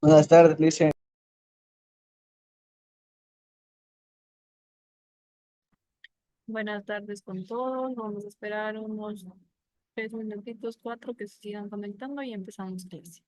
Buenas tardes, Lice. Buenas tardes con todos. Vamos a esperar unos 3 minutitos, cuatro, que se sigan conectando y empezamos clase.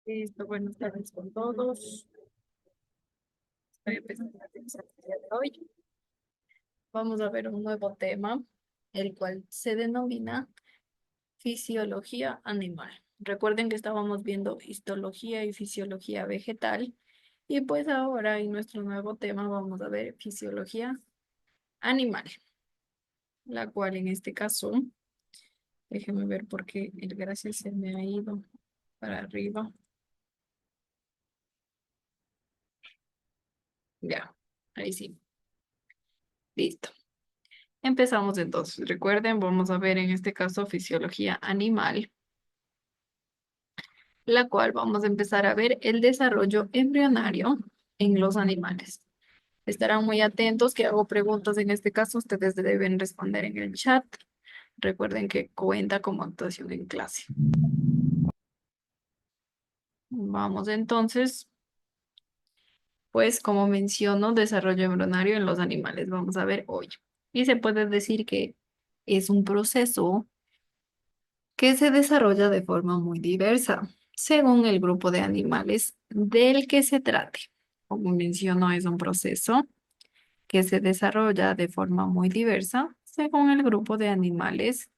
Listo, buenas tardes con todos. Estoy empezando la clase del día de hoy. Vamos a ver un nuevo tema, el cual se denomina fisiología animal. Recuerden que estábamos viendo histología y fisiología vegetal, y pues ahora en nuestro nuevo tema vamos a ver fisiología animal, la cual en este caso, déjenme ver por qué el gracias se me ha ido para arriba. Ya, ahí sí, listo. Empezamos entonces. Recuerden, vamos a ver en este caso fisiología animal, la cual vamos a empezar a ver el desarrollo embrionario en los animales. Estarán muy atentos que hago preguntas en este caso, ustedes deben responder en el chat. Recuerden que cuenta como actuación en clase. Vamos entonces, pues como menciono, desarrollo embrionario en los animales. Vamos a ver hoy. Y se puede decir que es un proceso que se desarrolla de forma muy diversa, según el grupo de animales del que se trate. Como menciono, es un proceso que se desarrolla de forma muy diversa según el grupo de animales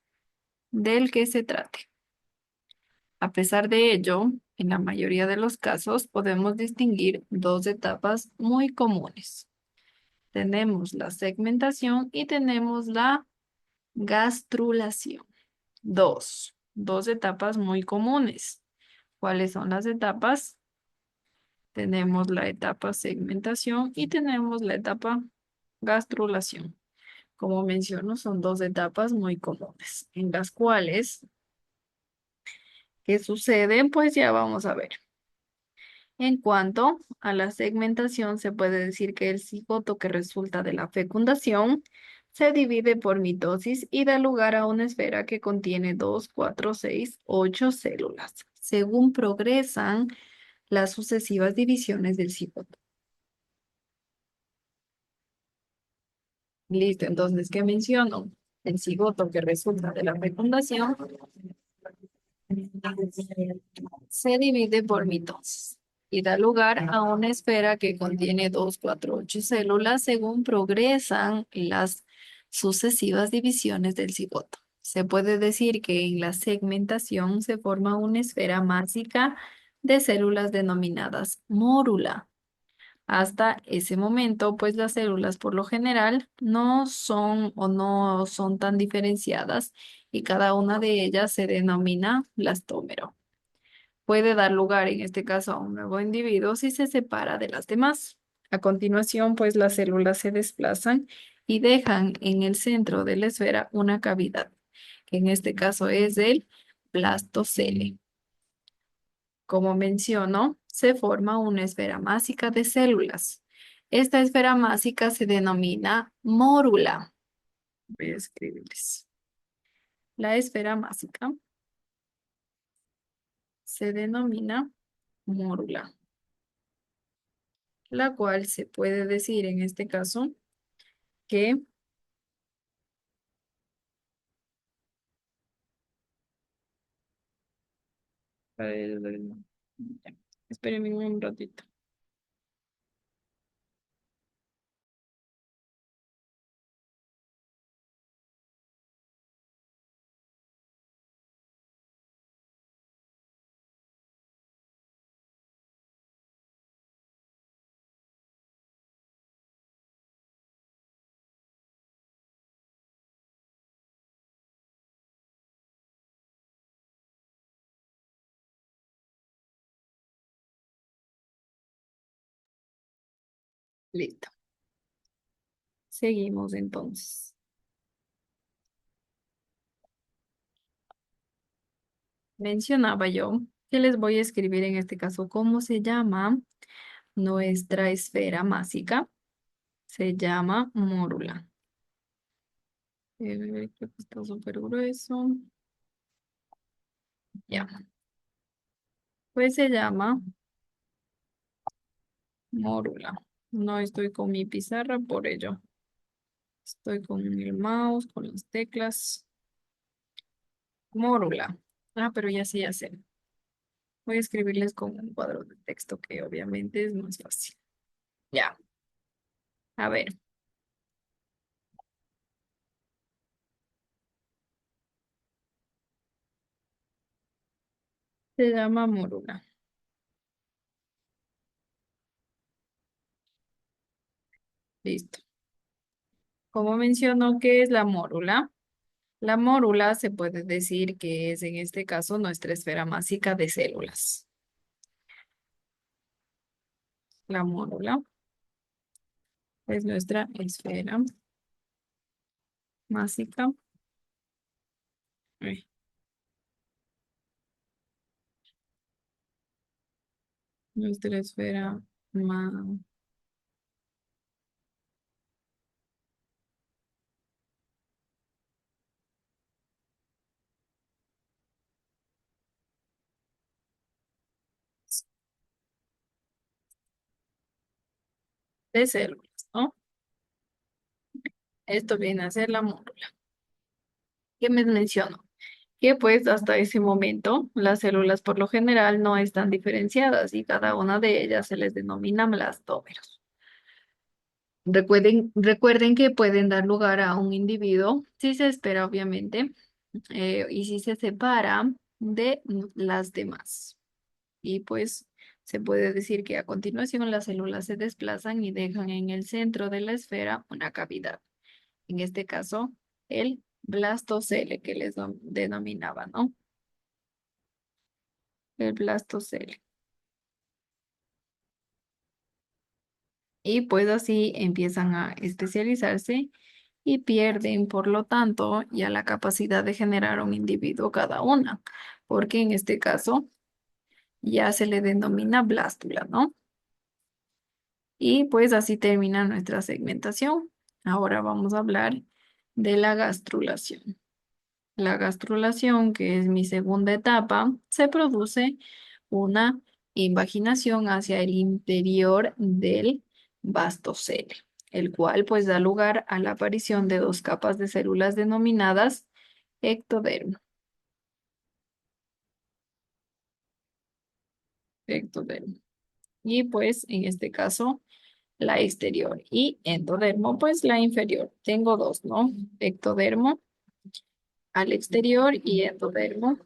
del que se trate. A pesar de ello, en la mayoría de los casos podemos distinguir dos etapas muy comunes. Tenemos la segmentación y tenemos la gastrulación. Dos etapas muy comunes. ¿Cuáles son las etapas? Tenemos la etapa segmentación y tenemos la etapa gastrulación. Como menciono, son dos etapas muy comunes, en las cuales, ¿qué sucede? Pues ya vamos a ver. En cuanto a la segmentación, se puede decir que el cigoto que resulta de la fecundación se divide por mitosis y da lugar a una esfera que contiene 2, 4, 6, 8 células, según progresan las sucesivas divisiones del cigoto. Listo, entonces, ¿qué menciono? El cigoto que resulta de la fecundación se divide por mitosis y da lugar a una esfera que contiene 2, 4, 8 células según progresan las sucesivas divisiones del cigoto. Se puede decir que en la segmentación se forma una esfera másica de células denominadas mórula. Hasta ese momento, pues las células por lo general no son o no son tan diferenciadas y cada una de ellas se denomina blastómero. Puede dar lugar en este caso a un nuevo individuo si se separa de las demás. A continuación, pues las células se desplazan y dejan en el centro de la esfera una cavidad, que en este caso es el blastocele. Como menciono, se forma una esfera másica de células. Esta esfera másica se denomina mórula. Voy a escribirles. La esfera másica se denomina mórula, la cual se puede decir en este caso que, ya, espérenme un ratito. Listo. Seguimos entonces. Mencionaba yo que les voy a escribir en este caso cómo se llama nuestra esfera másica. Se llama mórula. Creo que está súper grueso. Ya, pues se llama mórula. No estoy con mi pizarra por ello. Estoy con el mouse, con las teclas. Mórula. Ah, pero ya sí, ya sé. Voy a escribirles con un cuadro de texto que obviamente es más fácil. Ya, a ver, se llama mórula. Listo. Como mencionó, ¿qué es la mórula? La mórula se puede decir que es en este caso nuestra esfera másica de células. La mórula es nuestra esfera másica. Ay, nuestra esfera de células, ¿no? Esto viene a ser la mórula. ¿Qué me menciono? Que pues hasta ese momento las células por lo general no están diferenciadas y cada una de ellas se les denomina blastómeros. Recuerden que pueden dar lugar a un individuo si se espera, obviamente, y si se separa de las demás. Y pues se puede decir que a continuación las células se desplazan y dejan en el centro de la esfera una cavidad. En este caso, el blastocele que les denominaba, ¿no? El blastocele. Y pues así empiezan a especializarse y pierden, por lo tanto, ya la capacidad de generar un individuo cada una, porque en este caso ya se le denomina blástula, ¿no? Y pues así termina nuestra segmentación. Ahora vamos a hablar de la gastrulación. La gastrulación, que es mi segunda etapa, se produce una invaginación hacia el interior del vastocele, el cual pues da lugar a la aparición de dos capas de células denominadas ectodermo. Ectodermo. Y pues en este caso la exterior y endodermo, pues la inferior. Tengo dos, ¿no? Ectodermo al exterior y endodermo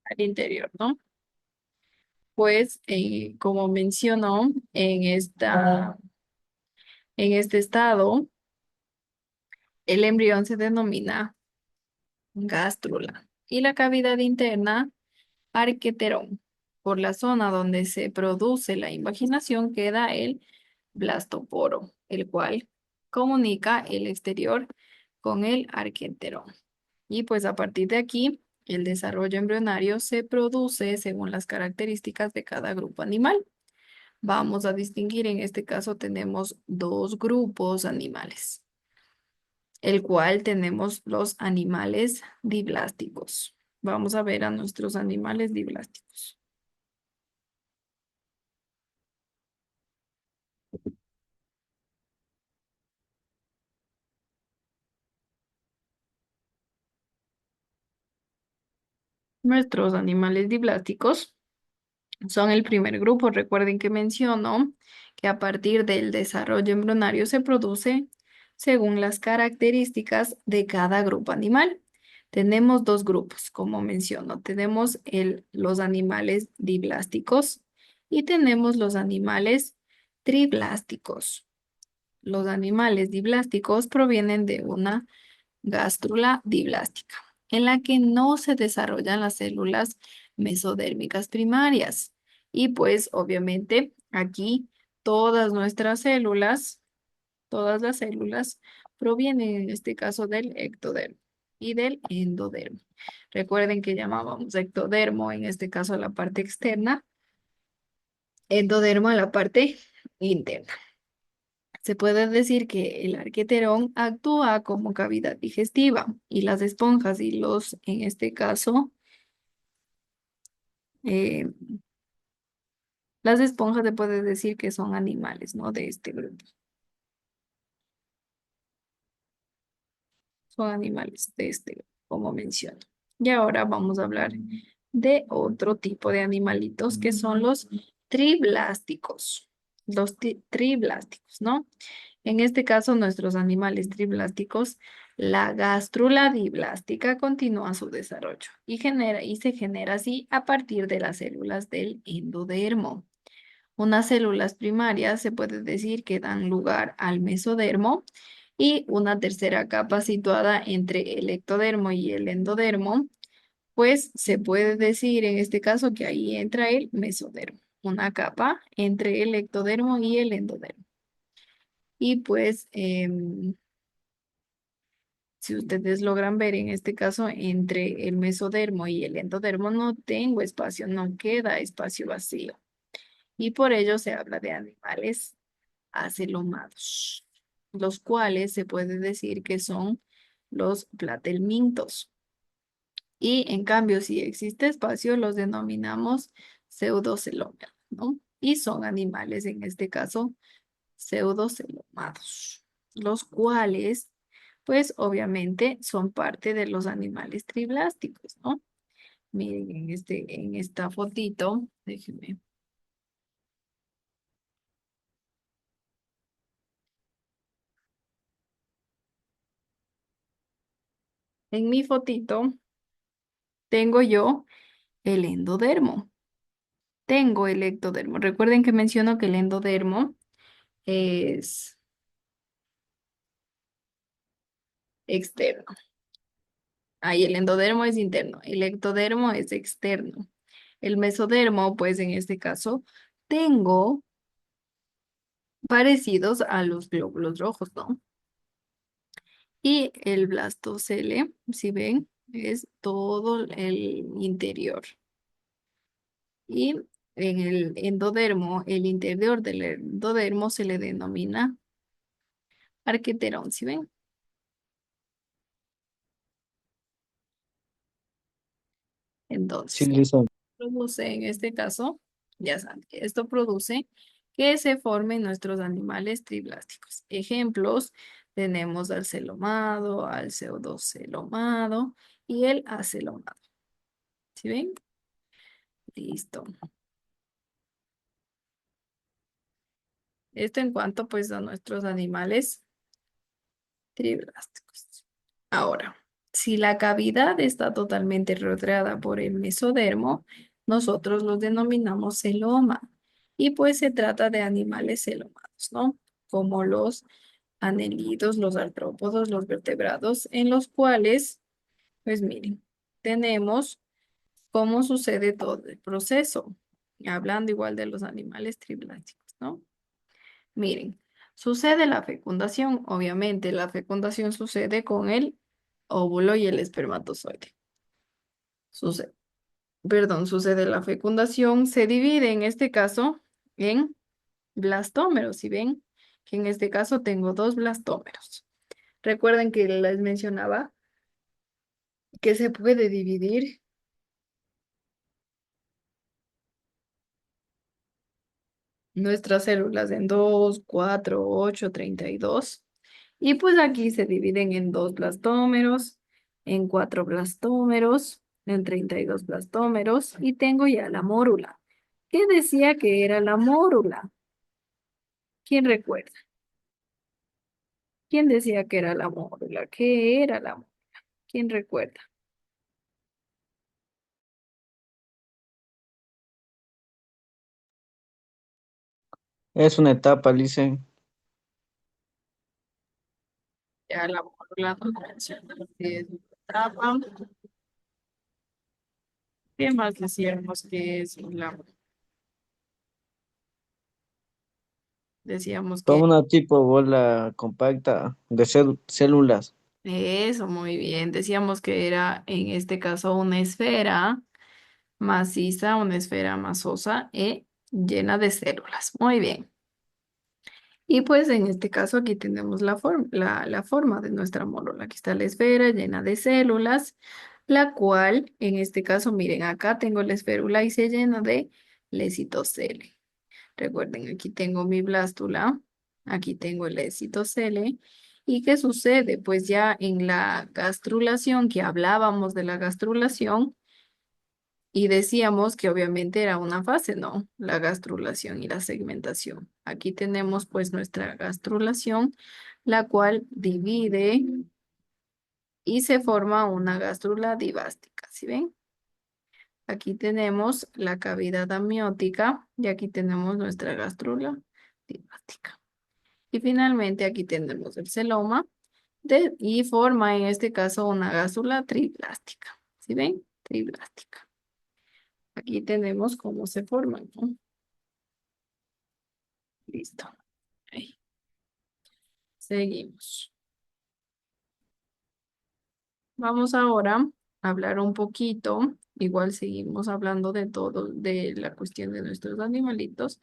al interior, ¿no? Pues como mencionó en este estado, el embrión se denomina gástrula y la cavidad interna arqueterón. Por la zona donde se produce la invaginación queda el blastoporo, el cual comunica el exterior con el arqueterón. Y pues a partir de aquí, el desarrollo embrionario se produce según las características de cada grupo animal. Vamos a distinguir, en este caso tenemos dos grupos animales, el cual tenemos los animales diblásticos. Vamos a ver a nuestros animales diblásticos. Nuestros animales diblásticos son el primer grupo. Recuerden que menciono que a partir del desarrollo embrionario se produce según las características de cada grupo animal. Tenemos dos grupos, como menciono. Tenemos los animales diblásticos y tenemos los animales triblásticos. Los animales diblásticos provienen de una gástrula diblástica, en la que no se desarrollan las células mesodérmicas primarias. Y pues obviamente aquí todas nuestras células, todas las células provienen en este caso del ectodermo y del endodermo. Recuerden que llamábamos ectodermo en este caso a la parte externa, endodermo a la parte interna. Se puede decir que el arqueterón actúa como cavidad digestiva y las esponjas y en este caso, eh, las esponjas se puede decir que son animales, ¿no? De este grupo. Son animales de este grupo, como menciono. Y ahora vamos a hablar de otro tipo de animalitos que son los triblásticos. Los triblásticos, ¿no? En este caso, nuestros animales triblásticos, la gastrula diblástica continúa su desarrollo y se genera así a partir de las células del endodermo. Unas células primarias se puede decir que dan lugar al mesodermo y una tercera capa situada entre el ectodermo y el endodermo, pues se puede decir en este caso que ahí entra el mesodermo, una capa entre el ectodermo y el endodermo. Y pues si ustedes logran ver en este caso entre el mesodermo y el endodermo no tengo espacio, no queda espacio vacío. Y por ello se habla de animales acelomados, los cuales se puede decir que son los platelmintos. Y en cambio, si existe espacio, los denominamos pseudocelómeros, ¿no? Y son animales, en este caso, pseudocelomados, los cuales, pues obviamente, son parte de los animales triblásticos, ¿no? Miren, en esta fotito, déjenme. En mi fotito tengo yo el endodermo. Tengo el ectodermo. Recuerden que menciono que el endodermo es externo. Ahí el endodermo es interno. El ectodermo es externo. El mesodermo, pues en este caso, tengo parecidos a los glóbulos rojos, ¿no? Y el blastocele, si ven, es todo el interior. Y en el endodermo, el interior del endodermo se le denomina arqueterón, ¿sí ven? Sí, Entonces, Lisa. produce en este caso, ya saben, que esto produce que se formen nuestros animales triblásticos. Ejemplos, tenemos al celomado, al pseudocelomado y el acelomado. ¿Sí ven? Listo. Esto en cuanto pues a nuestros animales triblásticos. Ahora, si la cavidad está totalmente rodeada por el mesodermo, nosotros los denominamos celoma. Y pues se trata de animales celomados, ¿no? Como los anelidos, los artrópodos, los vertebrados, en los cuales, pues miren, tenemos cómo sucede todo el proceso. Hablando igual de los animales triblásticos, ¿no? Miren, sucede la fecundación. Obviamente, la fecundación sucede con el óvulo y el espermatozoide. Sucede, perdón, sucede la fecundación. Se divide en este caso en blastómeros. Si ven que en este caso tengo dos blastómeros. Recuerden que les mencionaba que se puede dividir nuestras células en 2, 4, 8, 32. Y pues aquí se dividen en dos blastómeros, en cuatro blastómeros, en 32 blastómeros y tengo ya la mórula. ¿Qué decía que era la mórula? ¿Quién recuerda? ¿Quién decía que era la mórula? ¿Qué era la mórula? ¿Quién recuerda? Es una etapa, Lice. Ya la mórula nos mencionó que es una etapa. ¿Qué más decíamos que es la decíamos Como que una tipo bola compacta de células. eso, muy bien. Decíamos que era en este caso una esfera maciza, una esfera masosa y llena de células. Muy bien. Y pues en este caso aquí tenemos la forma de nuestra mórula. Aquí está la esfera llena de células, la cual en este caso, miren, acá tengo la esférula y se llena de lecitocele. Recuerden, aquí tengo mi blástula, aquí tengo el lecitocele. ¿Y qué sucede? Pues ya en la gastrulación, que hablábamos de la gastrulación, y decíamos que obviamente era una fase, ¿no? La gastrulación y la segmentación. Aquí tenemos pues nuestra gastrulación, la cual divide y se forma una gastrula divástica, ¿sí ven? Aquí tenemos la cavidad amniótica y aquí tenemos nuestra gastrula divástica. Y finalmente aquí tenemos el celoma y forma en este caso una gastrula triplástica, ¿sí ven? Triplástica. Aquí tenemos cómo se forman, ¿no? Listo. Ahí. Seguimos. Vamos ahora a hablar un poquito, igual seguimos hablando de todo, de la cuestión de nuestros animalitos,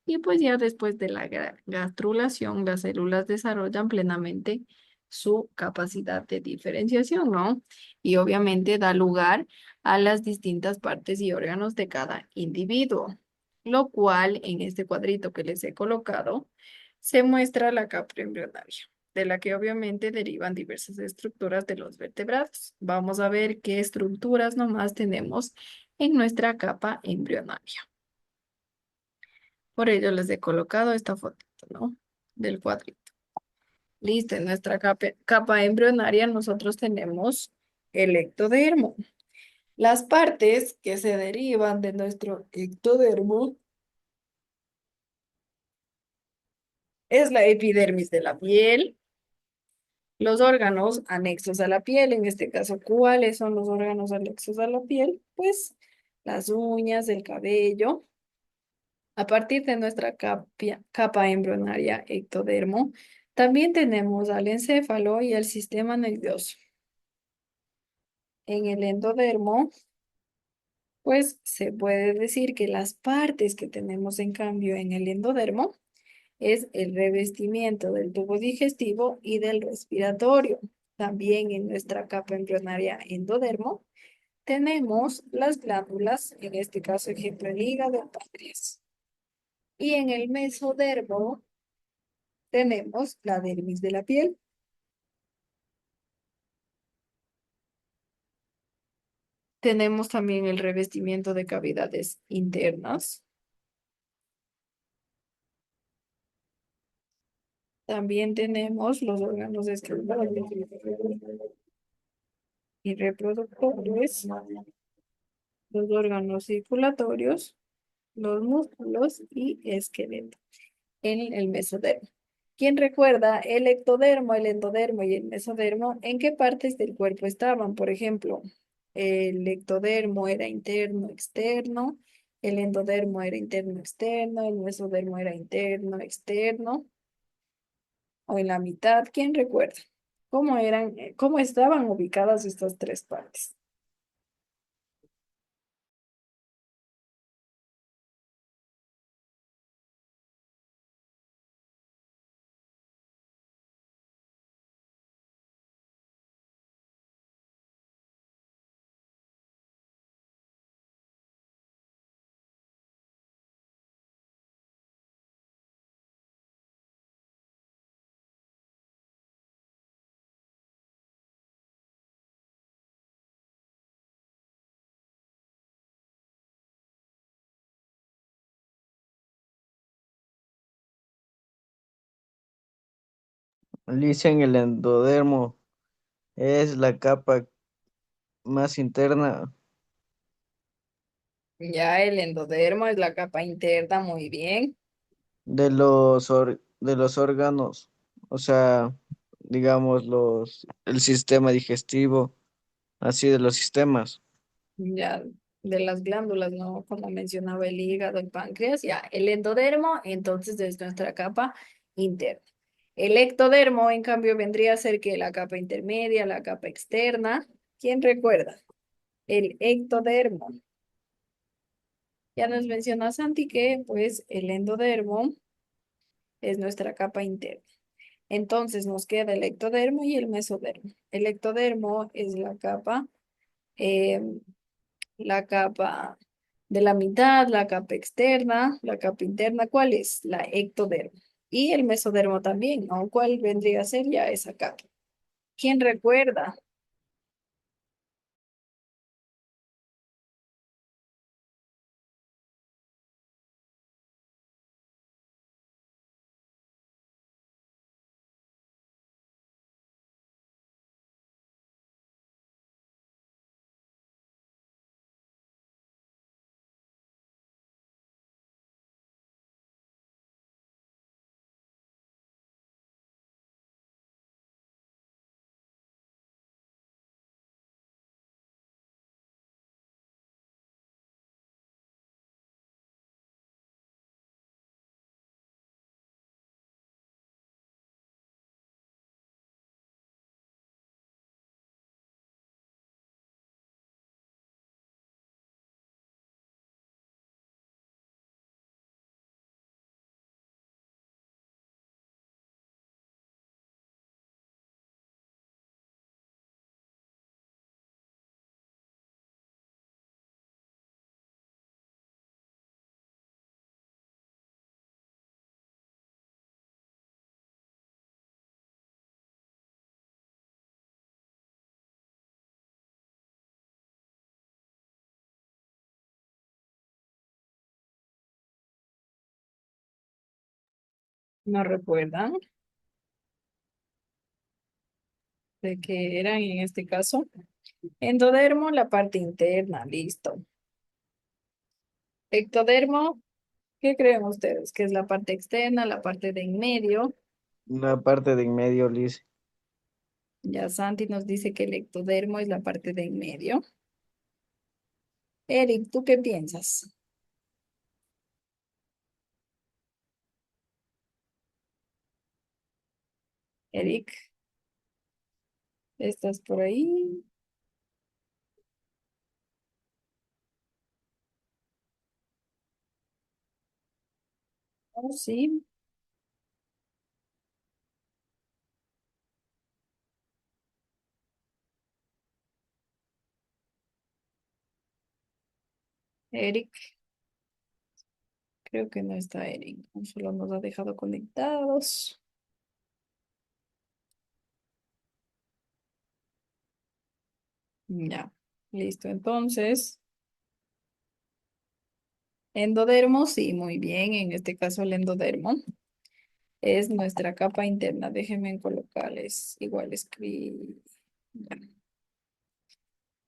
y pues ya después de la gastrulación, las células desarrollan plenamente su capacidad de diferenciación, ¿no? Y obviamente da lugar a las distintas partes y órganos de cada individuo, lo cual en este cuadrito que les he colocado se muestra la capa embrionaria. de la que obviamente derivan diversas estructuras de los vertebrados. Vamos a ver qué estructuras nomás tenemos en nuestra capa embrionaria. Por ello les he colocado esta fotito, ¿no? Del cuadrito. Listo, en nuestra capa embrionaria nosotros tenemos el ectodermo. Las partes que se derivan de nuestro ectodermo es la epidermis de la piel, los órganos anexos a la piel, en este caso, ¿cuáles son los órganos anexos a la piel? Pues las uñas, el cabello. A partir de nuestra capa embrionaria ectodermo, también tenemos al encéfalo y el sistema nervioso. En el endodermo, pues se puede decir que las partes que tenemos en cambio en el endodermo es el revestimiento del tubo digestivo y del respiratorio. También en nuestra capa embrionaria endodermo tenemos las glándulas, en este caso ejemplo el hígado, el páncreas. Y en el mesodermo tenemos la dermis de la piel. Tenemos también el revestimiento de cavidades internas. También tenemos los órganos escritores y reproductores, los órganos circulatorios, los músculos y esqueleto en el mesodermo. ¿Quién recuerda el ectodermo, el endodermo y el mesodermo? ¿En qué partes del cuerpo estaban? Por ejemplo, el ectodermo era interno, externo, el endodermo era interno, externo, el mesodermo era interno, externo, o en la mitad. ¿Quién recuerda? ¿Cómo eran, cómo estaban ubicadas estas tres partes? Dicen el endodermo es la capa más interna Ya el endodermo es la capa interna, muy bien. de los órganos, o sea, digamos el sistema digestivo, así de los sistemas. Ya de las glándulas, ¿no? Como mencionaba el hígado, el páncreas, ya el endodermo, entonces es nuestra capa interna. El ectodermo, en cambio, vendría a ser que la capa intermedia, la capa externa. ¿Quién recuerda? El ectodermo. Ya nos menciona Santi que, pues, el endodermo es nuestra capa interna. Entonces nos queda el ectodermo y el mesodermo. El ectodermo es eh, la capa de la mitad, la capa externa, la capa interna. ¿Cuál es? La ectodermo. Y el mesodermo también, ¿no? ¿Cuál vendría a ser ya esa capa? ¿Quién recuerda? ¿No recuerdan de qué eran en este caso? Endodermo, la parte interna, listo. Ectodermo, ¿qué creen ustedes? ¿Que es la parte externa, la parte de en medio? La parte de en medio, Liz. Ya Santi nos dice que el ectodermo es la parte de en medio. Eric, ¿tú qué piensas? Eric, ¿estás por ahí? Oh, sí. Eric, creo que no está Eric, ¿no? Solo nos ha dejado conectados. Ya, listo. Entonces, endodermo, sí, muy bien. En este caso, el endodermo es nuestra capa interna. Déjenme colocarles igual escribir.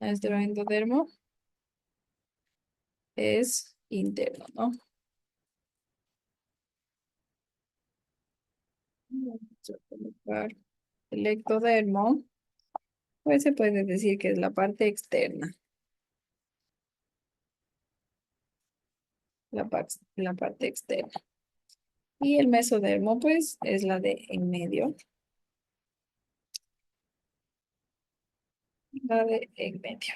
Nuestro endodermo es interno, ¿no? Vamos a colocar el ectodermo, pues se puede decir que es la parte externa, la parte externa. Y el mesodermo, pues, es la de en medio, la de en medio.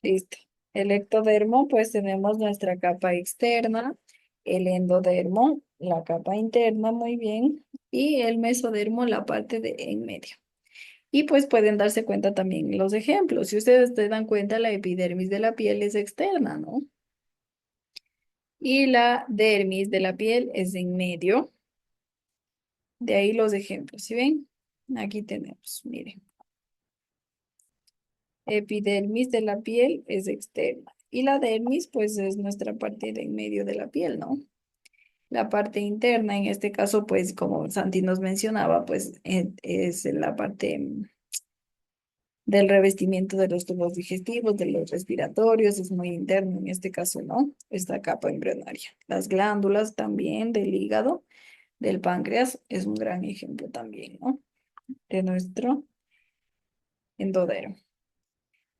Listo. El ectodermo, pues tenemos nuestra capa externa, el endodermo, la capa interna, muy bien, y el mesodermo, la parte de en medio. Y pues pueden darse cuenta también los ejemplos. Si ustedes se dan cuenta, la epidermis de la piel es externa, ¿no? Y la dermis de la piel es en medio. De ahí los ejemplos, ¿sí ven? Aquí tenemos, miren. Epidermis de la piel es externa. Y la dermis, pues es nuestra parte de en medio de la piel, ¿no? La parte interna, en este caso, pues como Santi nos mencionaba, pues es la parte del revestimiento de los tubos digestivos, de los respiratorios, es muy interno en este caso, ¿no? Esta capa embrionaria. Las glándulas también del hígado, del páncreas, es un gran ejemplo también, ¿no? De nuestro endodermo.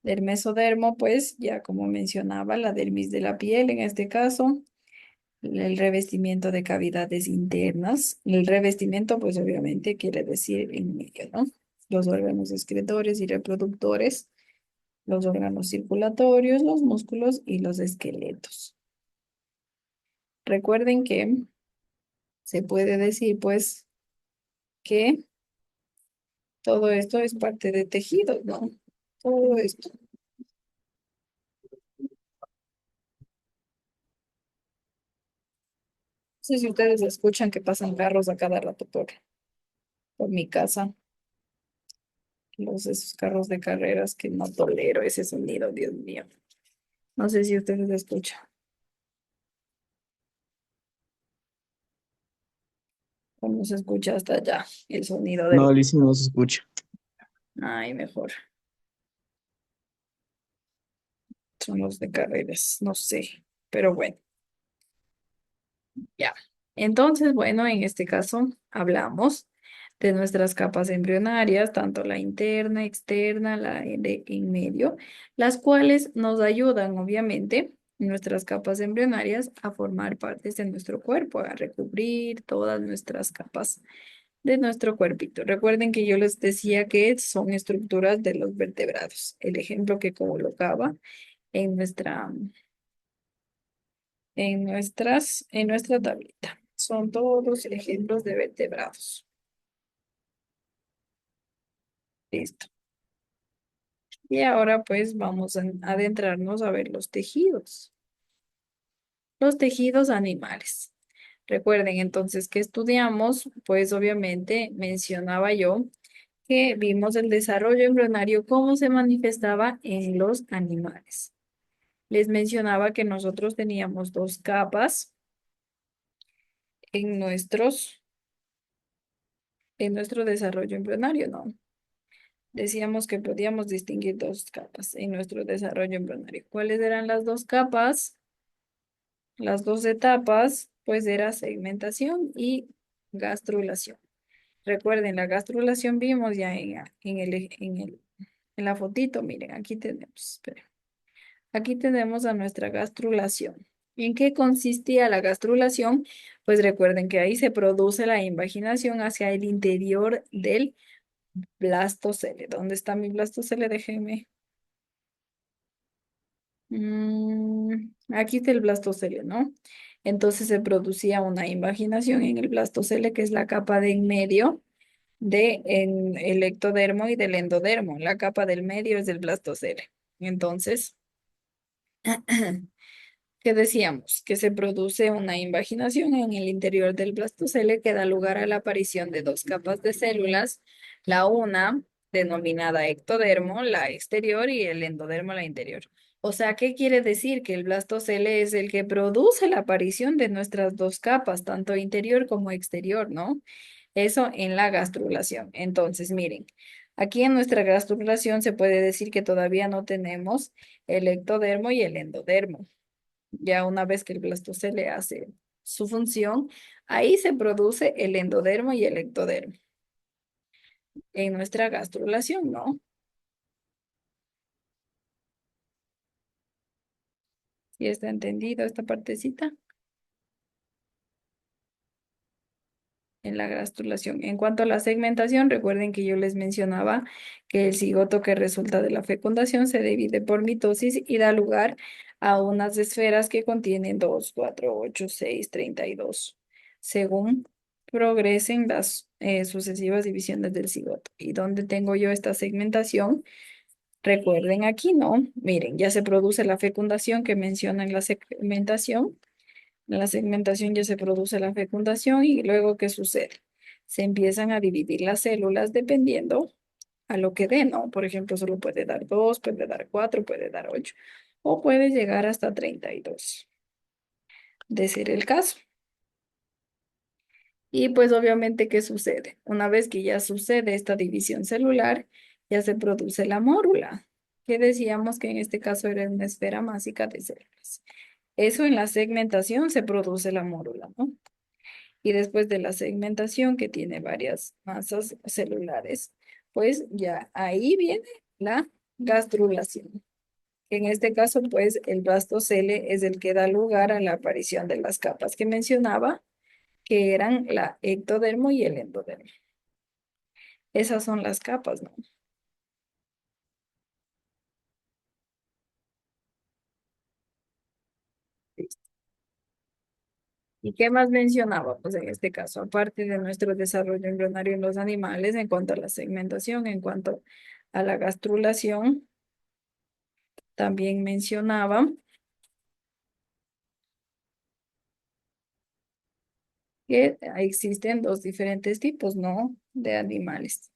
Del mesodermo, pues ya como mencionaba, la dermis de la piel en este caso, el revestimiento de cavidades internas. El revestimiento, pues obviamente quiere decir en medio, ¿no? Los órganos excretores y reproductores, los órganos circulatorios, los músculos y los esqueletos. Recuerden que se puede decir, pues, que todo esto es parte de tejidos, ¿no? Todo esto. No sé si ustedes escuchan que pasan carros a cada rato por mi casa. Esos carros de carreras que no tolero ese sonido, Dios mío. No sé si ustedes escuchan. Cómo se escucha hasta allá el sonido de No, Liz, no se escucha. Ay, mejor. Son los de carreras, no sé. Pero bueno, ya. Entonces, bueno, en este caso hablamos de nuestras capas embrionarias, tanto la interna, externa, la de en medio, las cuales nos ayudan, obviamente, nuestras capas embrionarias a formar partes de nuestro cuerpo, a recubrir todas nuestras capas de nuestro cuerpito. Recuerden que yo les decía que son estructuras de los vertebrados. El ejemplo que colocaba en en nuestra tablita. Son todos ejemplos de vertebrados. Listo. Y ahora pues vamos a adentrarnos a ver los tejidos. Los tejidos animales. Recuerden entonces que estudiamos, pues obviamente mencionaba yo que vimos el desarrollo embrionario, cómo se manifestaba en los animales. Les mencionaba que nosotros teníamos dos capas en nuestro desarrollo embrionario, ¿no? Decíamos que podíamos distinguir dos capas en nuestro desarrollo embrionario. ¿Cuáles eran las dos capas? Las dos etapas, pues era segmentación y gastrulación. Recuerden, la gastrulación vimos ya en la fotito, miren, aquí tenemos, esperen. Aquí tenemos a nuestra gastrulación. ¿En qué consistía la gastrulación? Pues recuerden que ahí se produce la invaginación hacia el interior del blastocele. ¿Dónde está mi blastocele? Déjenme. Aquí está el blastocele, ¿no? Entonces se producía una invaginación en el blastocele, que es la capa de en medio el ectodermo y del endodermo. La capa del medio es del blastocele. Entonces, ¿qué decíamos? Que se produce una invaginación en el interior del blastocele que da lugar a la aparición de dos capas de células, la una denominada ectodermo, la exterior, y el endodermo, la interior. O sea, ¿qué quiere decir? Que el blastocele es el que produce la aparición de nuestras dos capas, tanto interior como exterior, ¿no? Eso en la gastrulación. Entonces, miren, aquí en nuestra gastrulación se puede decir que todavía no tenemos el ectodermo y el endodermo. Ya una vez que el blastocele hace su función, ahí se produce el endodermo y el ectodermo en nuestra gastrulación, ¿no? ¿Sí está entendido esta partecita? En la gastrulación. En cuanto a la segmentación, recuerden que yo les mencionaba que el cigoto que resulta de la fecundación se divide por mitosis y da lugar a unas esferas que contienen 2, 4, 8, 6, 32, según progresen las sucesivas divisiones del cigoto. ¿Y dónde tengo yo esta segmentación? Recuerden aquí, ¿no? Miren, ya se produce la fecundación que menciona en la segmentación. En la segmentación ya se produce la fecundación y luego, ¿qué sucede? Se empiezan a dividir las células dependiendo a lo que dé, ¿no? Por ejemplo, solo puede dar 2, puede dar 4, puede dar 8 o puede llegar hasta 32, de ser el caso. Y pues obviamente, ¿qué sucede? Una vez que ya sucede esta división celular, ya se produce la mórula, que decíamos que en este caso era una esfera másica de células. Eso en la segmentación se produce la mórula, ¿no? Y después de la segmentación, que tiene varias masas celulares, pues ya ahí viene la gastrulación. En este caso, pues el blastocele es el que da lugar a la aparición de las capas que mencionaba, que eran la ectodermo y el endodermo. Esas son las capas, ¿no? Listo. ¿Y qué más mencionaba? Pues en este caso, aparte de nuestro desarrollo embrionario en los animales, en cuanto a la segmentación, en cuanto a la gastrulación, también mencionaba que existen dos diferentes tipos, ¿no? De animales.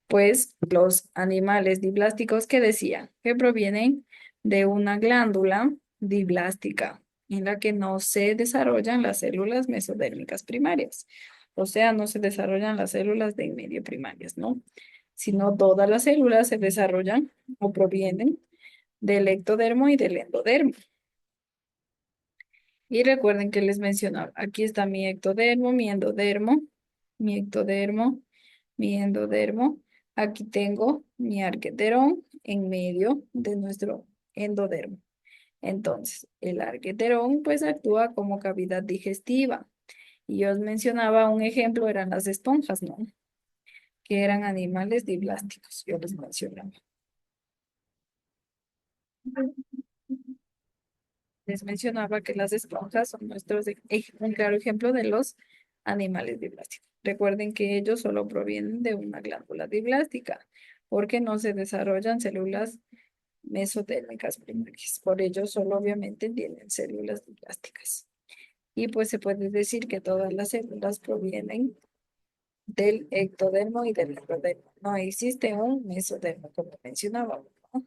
Pues los animales diblásticos que decía que provienen de una glándula diblástica en la que no se desarrollan las células mesodérmicas primarias. O sea, no se desarrollan las células de en medio primarias, ¿no? Sino todas las células se desarrollan o provienen del ectodermo y del endodermo. Y recuerden que les mencionaba, aquí está mi ectodermo, mi ectodermo, mi endodermo. Aquí tengo mi arqueterón en medio de nuestro endodermo. Entonces, el arqueterón pues actúa como cavidad digestiva. Y yo os mencionaba un ejemplo, eran las esponjas, ¿no? Que eran animales diblásticos, yo les mencionaba. Les mencionaba que las esponjas son un claro ejemplo de los animales diblásticos. Recuerden que ellos solo provienen de una glándula diblástica, porque no se desarrollan células mesotérmicas primarias. Por ello, solo obviamente tienen células diblásticas. Y pues se puede decir que todas las células provienen del ectodermo y del endodermo. No existe un mesodermo, como mencionábamos, ¿no?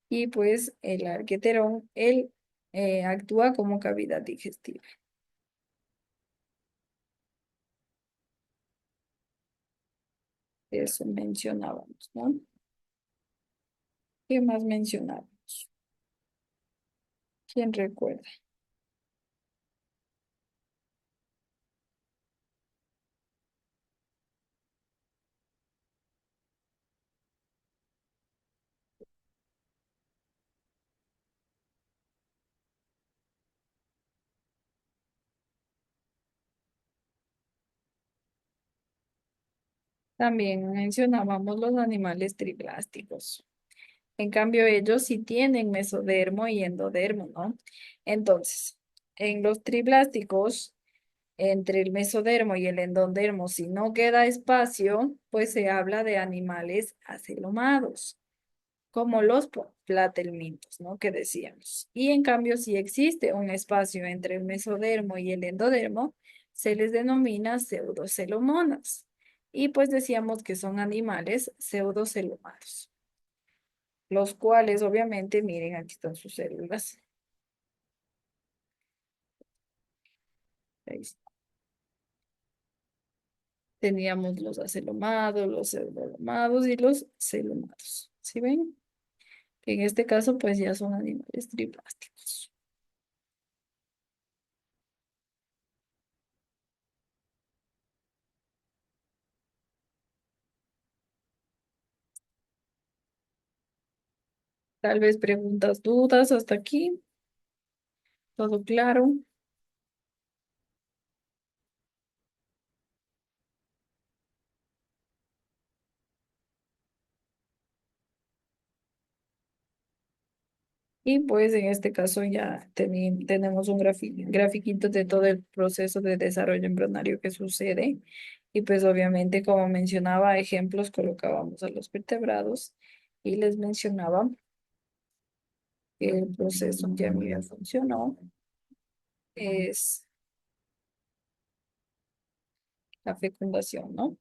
Y pues el arqueterón, él actúa como cavidad digestiva. Eso mencionábamos, ¿no? ¿Qué más mencionábamos? ¿Quién recuerda? También mencionábamos los animales triplásticos. En cambio, ellos sí tienen mesodermo y endodermo, ¿no? Entonces, en los triplásticos, entre el mesodermo y el endodermo, si no queda espacio, pues se habla de animales acelomados, como los platelmintos, ¿no? Que decíamos. Y en cambio, si existe un espacio entre el mesodermo y el endodermo, se les denomina pseudocelomonas. Y pues decíamos que son animales pseudocelomados, los cuales obviamente, miren, aquí están sus células. Ahí está. Teníamos los acelomados, los pseudocelomados y los celomados. ¿Sí ven? Que en este caso, pues ya son animales triplásticos. Tal vez preguntas, dudas hasta aquí. ¿Todo claro? Y pues en este caso ya tenemos un grafiquito de todo el proceso de desarrollo embrionario que sucede. Y pues obviamente, como mencionaba, ejemplos colocábamos a los vertebrados y les mencionaba que el proceso que a mí me funcionó es la fecundación, ¿no?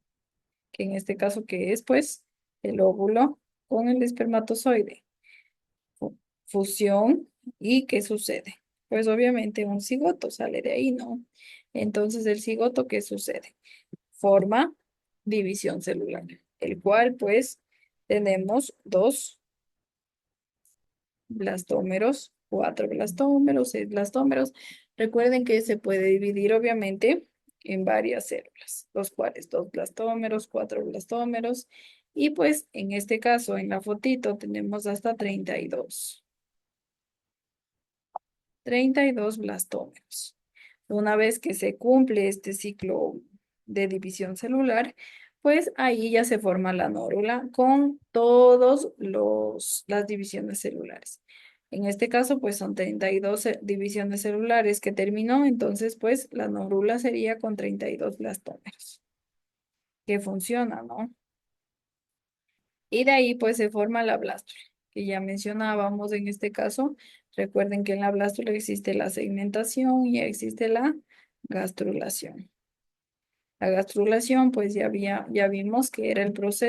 Que en este caso, ¿qué es? Pues el óvulo con el espermatozoide. fu- Fusión. ¿Y qué sucede? Pues obviamente un cigoto sale de ahí, ¿no? Entonces el cigoto, ¿qué sucede? Forma división celular, el cual pues tenemos dos blastómeros, cuatro blastómeros, seis blastómeros. Recuerden que se puede dividir obviamente en varias células, los cuales dos blastómeros, cuatro blastómeros, y pues en este caso en la fotito tenemos hasta 32 blastómeros. Una vez que se cumple este ciclo de división celular, pues ahí ya se forma la nórula con todos las divisiones celulares. En este caso, pues son 32 divisiones celulares que terminó, entonces pues la nórula sería con 32 blastómeros, que funciona, ¿no? Y de ahí pues se forma la blástula, que ya mencionábamos en este caso. Recuerden que en la blástula existe la segmentación y existe la gastrulación. La gastrulación pues ya vimos que era el proceso